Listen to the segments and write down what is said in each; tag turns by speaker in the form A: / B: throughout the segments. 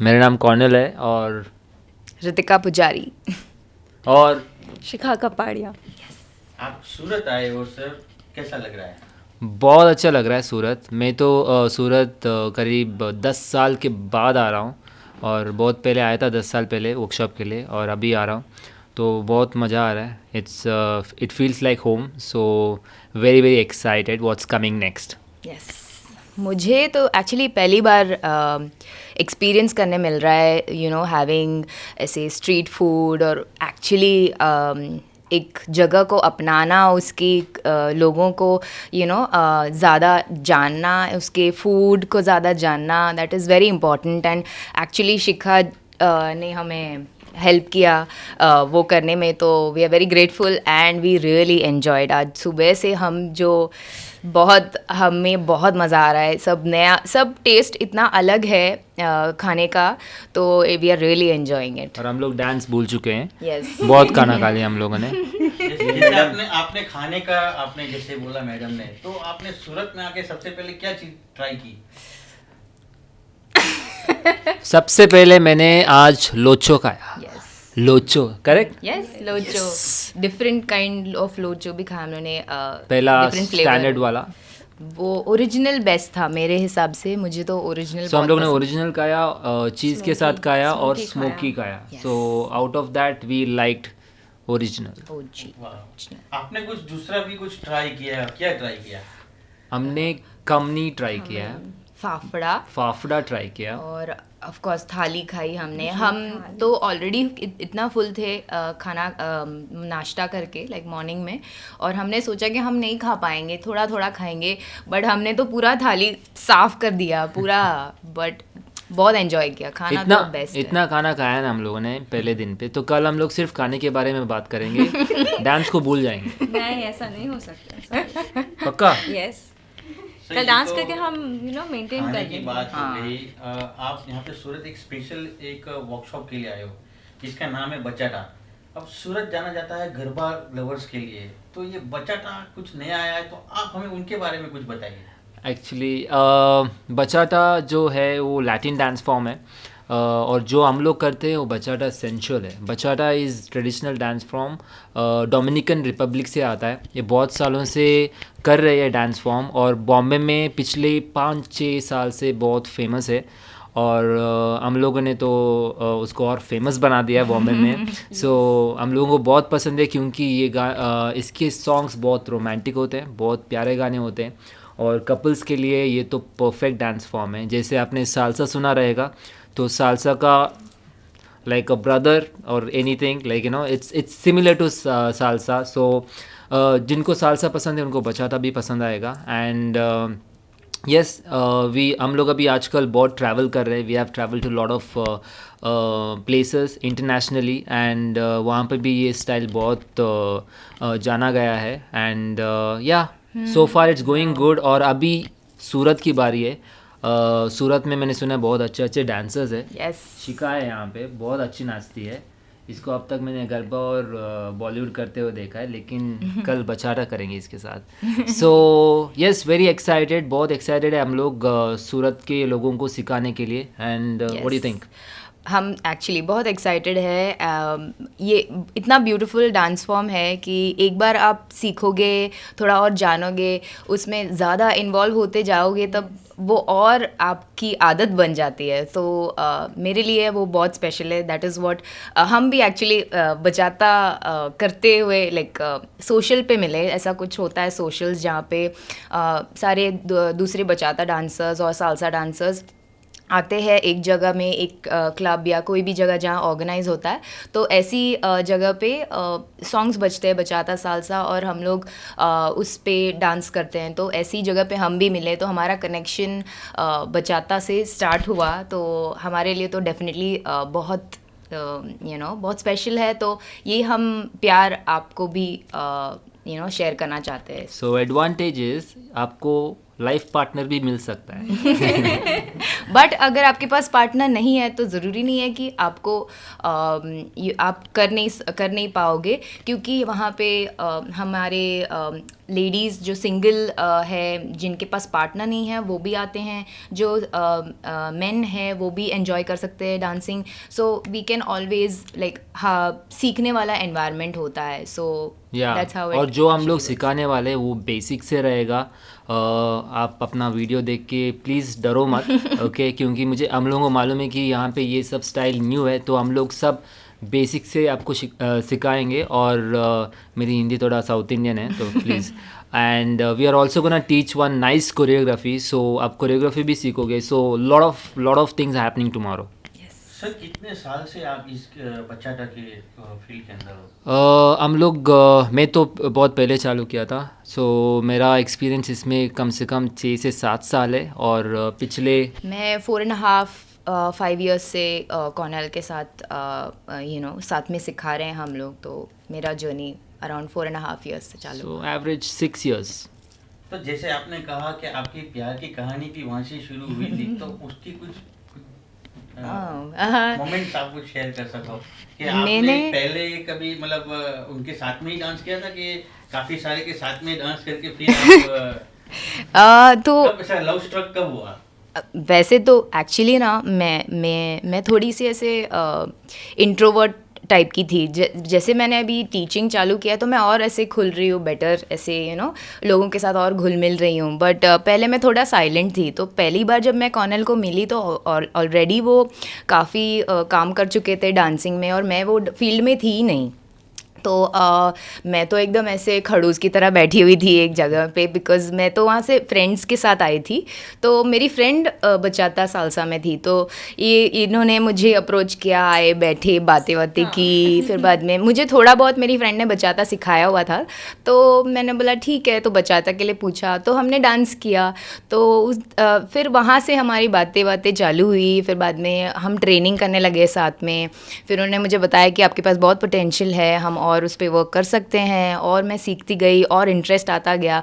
A: मेरा नाम कॉर्नल है और
B: रितिका पुजारी
A: और
C: शिखा कपाड़िया।
D: आप सूरत आए हो सर, कैसा लग रहा है?
A: बहुत अच्छा लग रहा है सूरत में। तो सूरत करीब 10 साल के बाद आ रहा हूँ और बहुत पहले आया था, 10 साल पहले वर्कशॉप के लिए, और अभी आ रहा हूँ तो बहुत मज़ा आ रहा है। It feels like home, so very very excited what's coming next.
B: Yes, मुझे तो एक्चुअली पहली बार एक्सपीरियंस करने मिल रहा है, यू नो, हैविंग ऐसे स्ट्रीट फूड और एक्चुअली एक जगह को अपनाना, उसकी लोगों को ज़्यादा जानना, उसके फूड को ज़्यादा जानना, that is very important. And actually Shikha ने हमें हेल्प किया वो करने में, तो we are very grateful and we really enjoyed. आज सुबह से हमें बहुत मज़ा आ रहा है। सब नया, सब टेस्ट इतना अलग है खाने का, तो we are really enjoying it.
A: और हम लोग डांस भूल चुके हैं।
B: यस,
A: बहुत खाना खा लिया हम लोगों ने।
D: जैसे आपने खाने का, आपने जैसे बोला मैडम ने, तो आपने सूरत में आके सबसे पहले क्या चीज ट्राई की?
A: सबसे पहले मैंने आज लोचो खाया। Locho, correct?
B: Yes, locho, different kind of locho भी खाया हमने।
A: पहला
B: different flavor।
A: स्टैंडर्ड वाला,
B: वो ओरिजिनल बेस्ट था मेरे हिसाब से, मुझे तो ओरिजिनल।
A: सो हम लोग ने ओरिजिनल खाया, चीज़ के साथ खाया और
C: smoky
A: स्मोकी खाया।
B: Yes।
A: So out of that we liked original.
D: वाह। आपने कुछ दूसरा भी कुछ ट्राई किया? क्या ट्राई किया?
A: हमने कमनी ट्राई किया है,
B: फाफड़ा,
A: फाफड़ा ट्राई किया,
B: और ऑफ कोर्स थाली खाई हमने। हम तो ऑलरेडी इतना फुल थे खाना नाश्ता करके, लाइक मॉर्निंग में, और हमने सोचा कि हम नहीं खा पाएंगे, थोड़ा थोड़ा खाएंगे, बट हमने तो पूरा थाली साफ कर दिया पूरा। बट बहुत एंजॉय किया, खाना तो बेस्ट है।
A: इतना खाना खाया ना हम लोगों ने पहले दिन पे। तो कल हम लोग सिर्फ खाने के बारे में बात करेंगे, डांस को भूल जाएंगे।
C: नहीं, ऐसा नहीं हो सकता।
A: पक्का?
C: यस,
D: सही,
C: कल डांस
D: तो
C: करके हम मेंटेन
D: खाने
C: कर
D: की
C: लेंगे।
D: बात हो गई। आप यहाँ पे सूरत एक स्पेशल एक वर्कशॉप के लिए आए हो जिसका नाम है बचाटा। अब सूरत जाना जाता है गरबा लवर्स के लिए, तो ये बचाटा कुछ नया आया है, तो आप हमें उनके बारे में कुछ बताइए।
A: एक्चुअली बचाटा जो है वो लैटिन डांस फॉर्म है, और जो हम लोग करते हैं वो बचाटा सेंशुअल है। बचाटा is traditional dance form, Dominican Republic से आता है। ये बहुत सालों से कर रहे हैं डांस फॉर्म, और बॉम्बे में पिछले 5-6 साल से बहुत फेमस है, और हम लोगों ने तो उसको और फेमस बना दिया है बॉम्बे में। सो हम लोगों को बहुत पसंद है, क्योंकि इसके सॉन्ग्स बहुत रोमांटिक होते हैं, बहुत प्यारे गाने होते हैं, और कपल्स के लिए ये तो परफेक्ट डांस फॉर्म है। जैसे आपने सालसा सुना रहेगा, तो सालसा का लाइक अ ब्रदर और anything, like it's similar to salsa. So जिनको सालसा पसंद है उनको बचाता भी पसंद आएगा। एंड यस, हम लोग अभी आजकल बहुत ट्रैवल कर रहे हैं। We have travel to lot of places internationally, and वहाँ पे भी ये स्टाइल बहुत जाना गया है। एंड या सो फार इट्स गोइंग गुड। और अभी सूरत की बारी है। सूरत में मैंने सुना है बहुत अच्छे अच्छे डांसर्स है।
B: यस,
A: शिखा है यहाँ पे, बहुत अच्छी नाचती है। इसको अब तक मैंने गरबा और बॉलीवुड करते हुए देखा है, लेकिन कल बचाटा करेंगे इसके साथ। सो यस, वेरी एक्साइटेड, बहुत एक्साइटेड है हम लोग सूरत के लोगों को सिखाने के लिए। And what do you think?
B: हम एक्चुअली बहुत एक्साइटेड है। ये इतना ब्यूटीफुल डांस फॉर्म है कि एक बार आप सीखोगे, थोड़ा और जानोगे, उसमें ज़्यादा इन्वॉल्व होते जाओगे, तब वो और आपकी आदत बन जाती है। तो मेरे लिए वो बहुत स्पेशल है। दैट इज़ व्हाट हम भी एक्चुअली बचाता करते हुए, लाइक सोशल पे मिले। ऐसा कुछ होता है सोशल्स जहाँ पे सारे दूसरे बचाता डांसर्स और सालसा डांसर्स आते हैं एक जगह में, एक क्लब या कोई भी जगह जहाँ ऑर्गेनाइज होता है, तो ऐसी जगह पे सॉन्ग्स बजते हैं बचाता सालसा, और हम लोग उस पे डांस करते हैं। तो ऐसी जगह पे हम भी मिले, तो हमारा कनेक्शन बचाता से स्टार्ट हुआ। तो हमारे लिए तो डेफिनेटली बहुत बहुत स्पेशल है। तो ये हम प्यार आपको भी शेयर करना चाहते हैं।
A: सो एडवांटेज इज आपको लाइफ पार्टनर भी मिल सकता है।
B: बट अगर आपके पास पार्टनर नहीं है तो ज़रूरी नहीं है कि आपको आप कर नहीं पाओगे, क्योंकि वहाँ पे हमारे लेडीज़ जो सिंगल है, जिनके पास पार्टनर नहीं है, वो भी आते हैं, जो मेन है वो भी एंजॉय कर सकते हैं dancing. So we can always like, हाँ, सीखने वाला एनवायरनमेंट होता है। सो
A: या
B: दैट्स हाउ
A: और जो हम लोग सिखाने वाले हैं वो बेसिक से रहेगा। आप अपना वीडियो देख के प्लीज़ डरो मत, ओके क्योंकि हम लोगों को मालूम है कि यहाँ पे ये सब स्टाइल न्यू है, तो हम लोग सब बेसिक से आपको सिखाएंगे। और मेरी हिंदी थोड़ा साउथ इंडियन है तो please and we are also gonna teach one nice choreography, so आप कोरियोग्राफी भी सीखोगे। So lot of things happening tomorrow.
D: Sir कितने साल से आप इस बचाटा के फील्ड के अंदर हो?
A: हम लोग मैं तो बहुत पहले चालू किया था, सो मेरा एक्सपीरियंस इसमें कम से कम 6 से 7 साल है। और पिछले
B: मैं 4.5-5 ईयर्स से कॉर्नेल के साथ साथ में सिखा रहे हैं हम लोग, तो मेरा जर्नी अराउंड 4.5 ईयर्स से चालू।
A: So average 6 years।
D: तो जैसे आपने कहा कि आपकी प्यार की कहानी भी वहाँ से शुरू हुई थी, तो उसकी कुछ मोमेंट्स आप कुछ शेयर कर सको कि आपने पहले कभी मतलब उनके साथ में ही डांस किया था कि काफी सारे के साथ में डांस करके फिर आप
B: तो
D: कब ऐसा लव स्ट्रक कब हुआ?
B: वैसे तो एक्चुअली ना मैं थोड़ी सी ऐसे इंट्रोवर्ट टाइप की थी। जैसे मैंने अभी टीचिंग चालू किया तो मैं और ऐसे खुल रही हूँ, बेटर ऐसे लोगों के साथ और घुल मिल रही हूँ। बट पहले मैं थोड़ा साइलेंट थी। तो पहली बार जब मैं कॉर्नेल को मिली तो ऑलरेडी वो काफ़ी काम कर चुके थे डांसिंग में, और मैं वो फील्ड में थी ही नहीं। तो मैं तो एकदम ऐसे खड़ूस की तरह बैठी हुई थी एक जगह पे, बिकॉज़ मैं तो वहाँ से फ्रेंड्स के साथ आई थी। तो मेरी फ्रेंड बचाता सालसा में थी, तो इन्होंने मुझे अप्रोच किया, आए बैठे बातें की। फिर बाद में मुझे थोड़ा बहुत मेरी फ्रेंड ने बचाता सिखाया हुआ था, तो मैंने बोला ठीक है, तो बचाता के लिए पूछा, तो हमने डांस किया। तो फिर वहाँ से हमारी बातें चालू हुई। फिर बाद में हम ट्रेनिंग करने लगे साथ में। फिर उन्होंने मुझे बताया कि आपके पास बहुत पोटेंशियल है, हम और उस पे वर्क कर सकते हैं। और मैं सीखती गई और इंटरेस्ट आता गया।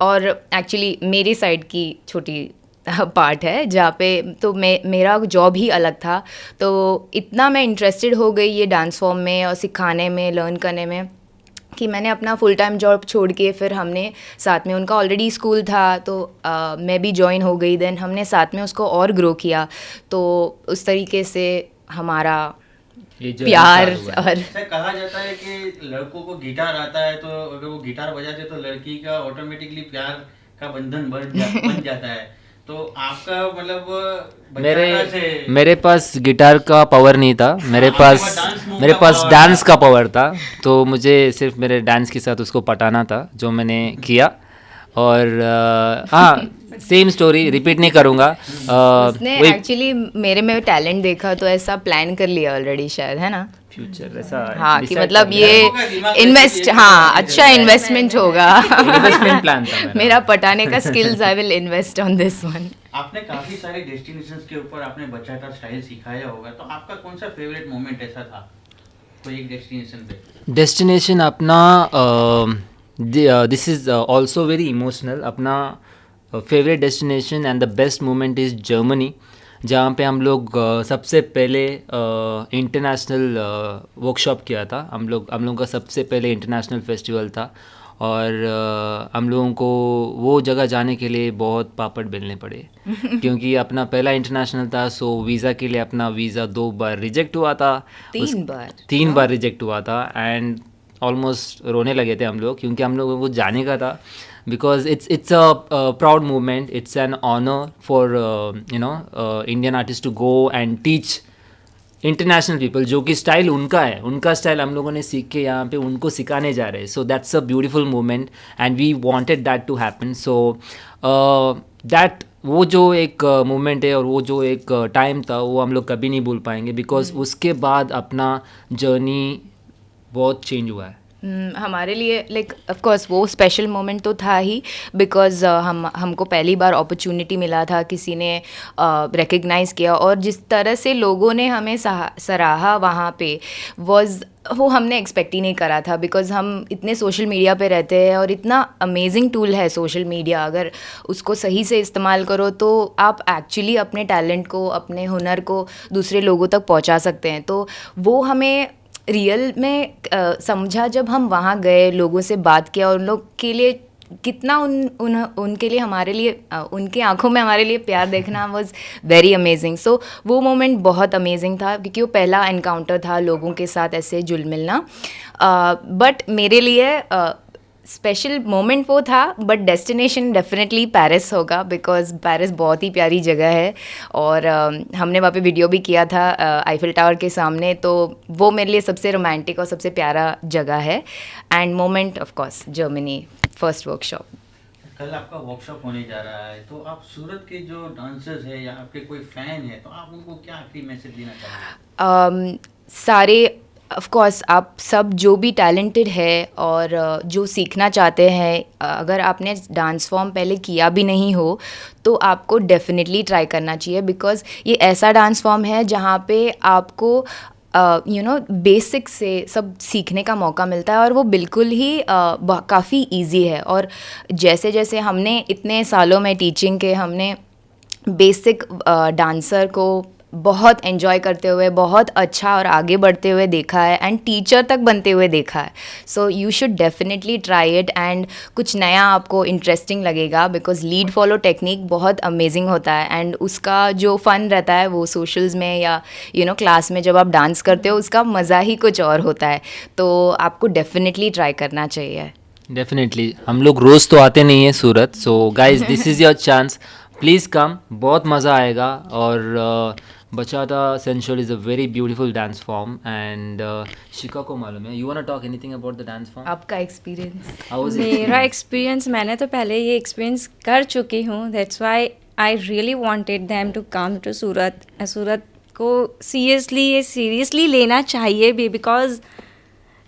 B: और एक्चुअली मेरी साइड की छोटी पार्ट है जहाँ पे तो मेरा जॉब ही अलग था। तो इतना मैं इंटरेस्टेड हो गई ये डांस फॉर्म में और सिखाने में, लर्न करने में, कि मैंने अपना फुल टाइम जॉब छोड़ के फिर हमने साथ में, उनका ऑलरेडी स्कूल था तो मैं भी ज्वाइन हो गई। देन हमने साथ में उसको और ग्रो किया। तो उस तरीके से हमारा प्यार। और
D: ऐसा कहा जाता है कि लड़कों को गिटार आता है तो अगर वो गिटार बजाते तो लड़की का ऑटोमेटिकली प्यार का बंधन बन जाता है। तो आपका मतलब बचाता से
A: मेरे पास गिटार का पावर नहीं था, मेरे पास डांस का पावर था। तो मुझे सिर्फ मेरे डांस के साथ उसको पटाना था, जो मैंने किया। और हाँ, सेम स्टोरी रिपीट नहीं करूँगा।
B: उसने एक्चुअली मेरे में टैलेंट देखा तो ऐसा प्लान कर लिया ऑलरेडी, शायद, है ना?
A: फ्यूचर ऐसा
B: हाँ, कि
A: decide
B: मतलब
A: कर लिया।
B: ये इन्वेस्ट, हाँ, अच्छा इन्वेस्टमेंट होगा।
A: इन्वेस्टमेंट प्लान था
B: मेरा पटाने का skills, I will invest on this one.
D: आपने काफी सारे डेस्टिनेशंस के ऊपर आपने बचाटा स्टाइल सिखाया होगा, तो आपका कौन सा फेवरेट मोमेंट ऐसा था कोई एक डेस्टिनेशन पे?
A: डेस्टिनेशन अपना this is also very emotional. अपना favourite destination and the best moment is Germany, जहाँ पे हम लोग सबसे पहले इंटरनेशनल वर्कशॉप किया था। हम लोगों का सबसे पहले इंटरनेशनल फेस्टिवल था। और हम लोगों को वो जगह जाने के लिए बहुत पापड़ बेलने पड़े क्योंकि अपना पहला इंटरनेशनल था। सो वीज़ा के लिए अपना वीज़ा 2 बार रिजेक्ट हुआ था। 3 बार रिजेक्ट हुआ था। एंड ऑलमोस्ट रोने लगे थे हम लोग, क्योंकि हम लोगों को जाने का था। Because it's a proud movement. It's an honor for Indian artists to go and teach international people, जो कि स्टाइल उनका है, उनका स्टाइल हम लोगों ने सीख के यहाँ पे उनको सिखाने जा रहे हैं। So that's a beautiful moment and we wanted that to happen. So that वो जो एक मोमेंट है और वो जो एक टाइम था, वो हम लोग कभी नहीं भूल पाएंगे। बिकॉज उसके बाद अपना जर्नी बहुत चेंज हुआ है।
B: हमारे लिए लाइक ऑफ कोर्स वो स्पेशल मोमेंट तो था ही, बिकॉज़ हमको पहली बार अपॉर्चुनिटी मिला था, किसी ने रिकग्नाइज़ किया। और जिस तरह से लोगों ने हमें सराहा वहाँ पे वाज वो हमने एक्सपेक्ट ही नहीं करा था, बिकॉज़ हम इतने सोशल मीडिया पे रहते हैं और इतना अमेजिंग टूल है सोशल मीडिया। अगर उसको सही से इस्तेमाल करो तो आप एक्चुअली अपने टैलेंट को, अपने हुनर को दूसरे लोगों तक पहुंचा सकते हैं। तो वो हमें रियल में समझा जब हम वहाँ गए, लोगों से बात किया और उन लोग के लिए कितना उनके लिए हमारे लिए उनकी आंखों में हमारे लिए प्यार देखना वाज वेरी अमेजिंग। सो वो मोमेंट बहुत अमेजिंग था, क्योंकि वो पहला एनकाउंटर था लोगों के साथ ऐसे जुल मिलना। बट मेरे लिए स्पेशल मोमेंट वो था, बट डेस्टिनेशन डेफिनेटली पेरिस होगा, बिकॉज़ पेरिस बहुत ही प्यारी जगह है। और हमने वहाँ पे वीडियो भी किया था आईफिल टावर के सामने, तो वो मेरे लिए सबसे रोमांटिक और सबसे प्यारा जगह है। End moment of course Germany, first workshop.
D: कल आपका वर्कशॉप होने जा रहा है, तो आप सूरत के जो डांसर्स है या आपके कोई फैन है, तो आप उनको क्या आखिरी मैसेज देना चाहोगे?
B: सारे ऑफ कोर्स आप सब जो भी टैलेंटेड है और जो सीखना चाहते हैं, अगर आपने डांस फॉर्म पहले किया भी नहीं हो तो आपको डेफिनेटली ट्राई करना चाहिए, बिकॉज़ ये ऐसा डांस फॉर्म है जहाँ पे आपको बेसिक से सब सीखने का मौका मिलता है, और वो बिल्कुल ही काफ़ी इजी है। और जैसे जैसे हमने इतने सालों में टीचिंग के, हमने बेसिक डांसर को बहुत एंजॉय करते हुए, बहुत अच्छा और आगे बढ़ते हुए देखा है, एंड टीचर तक बनते हुए देखा है। So you should definitely try it, and कुछ नया आपको इंटरेस्टिंग लगेगा, बिकॉज लीड फॉलो टेक्निक बहुत अमेजिंग होता है, एंड उसका जो फ़न रहता है वो सोशल्स में या क्लास में जब आप डांस करते हो, उसका मज़ा ही कुछ और होता है। तो आपको डेफिनेटली ट्राई करना चाहिए।
A: डेफिनेटली हम लोग रोज़ तो आते नहीं हैं Surat, so guys this is your chance, please come, बहुत मज़ा आएगा। और bachata sensual is a very beautiful dance form, and Shikha को मालूम है। You want to talk anything about the dance form?
B: आपका एक्सपीरियंस?
A: हाउ वाज
C: मेरा एक्सपीरियंस, मैंने तो पहले ये एक्सपीरियंस कर चुकी हूँ, that's why I really wanted them to come to Surat. Surat को सीरियसली लेना चाहिए भी, because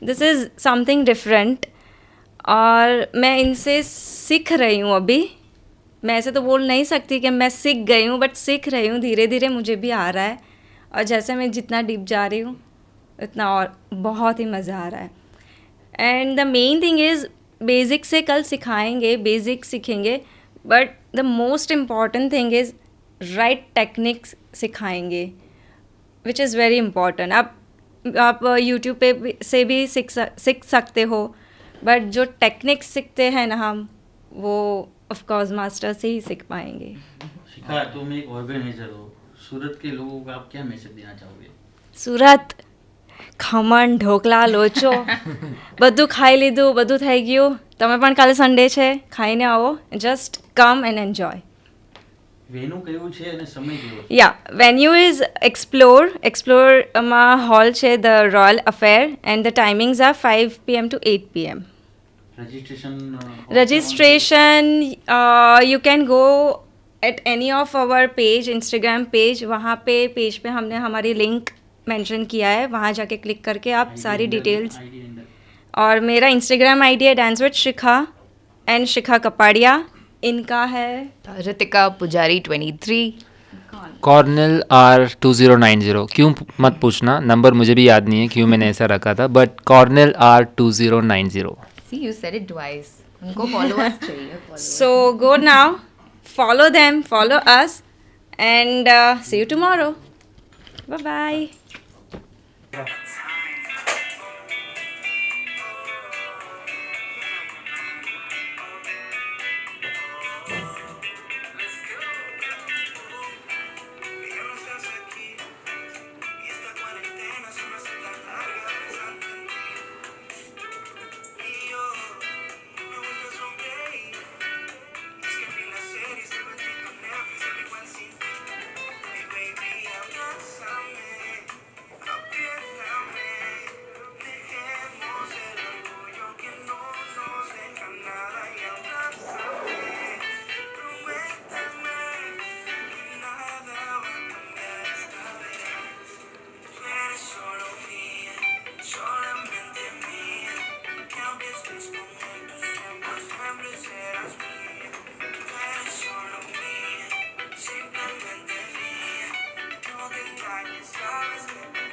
C: this is something different. और मैं इनसे सीख रही हूँ अभी। मैं ऐसे तो बोल नहीं सकती कि मैं सीख गई हूँ, बट सीख रही हूँ, धीरे धीरे मुझे भी आ रहा है। और जैसे मैं जितना डीप जा रही हूँ उतना और बहुत ही मज़ा आ रहा है। And the main thing is, basic से कल सिखाएंगे, बेसिक सीखेंगे, but the most important thing is right techniques सिखाएंगे, विच इज़ वेरी इम्पॉर्टेंट। आप यूट्यूब पे से भी सीख सकते हो, बट जो टेक्निक्स सीखते हैं ना हम, वो ऑफ कोर्स मास्टर से ही सीख पाएंगे।
D: शिखा, तुम एक ऑर्गेनाइजर हो, सूरत के लोगों को आप क्या मैसेज देना चाहोगे?
C: सूरत ખમણ, ઢોકલા, લોચો બધું ખાઈ લીધું, બધું થઈ ગયું. તમે પણ કાલે સન્ડે છે, ખાઈને આવો. Just come and enjoy.
D: Venue કયું છે અને સમય કેવો છે?
C: યા, વેન્યુ ઇઝ એક્સપ્લોરમાં હોલ છે, the royal affair, and the timings are 5 PM to 8 PM.
D: Registration
C: registration you can go at any of our page, Instagram page, वहाँ पे पेज पे हमने हमारी लिंक मेंशन किया है, वहाँ जाके क्लिक करके आप सारी डिटेल्स। और मेरा इंस्टाग्राम आईडी है डांस विद शिखा एंड शिखा कपाड़िया। इनका है
B: ऋतिका पुजारी 23।
A: Cornell R2090। क्यों मत पूछना, नंबर मुझे भी याद नहीं है क्यों मैंने ऐसा रखा था, but Cornell R2090।
B: See, you said it twice. उनको followers चाहिए, followers.
C: So go now, follow them, follow us, and see you tomorrow. Bye bye.
E: Simplemente mía, no te engañes, sabes que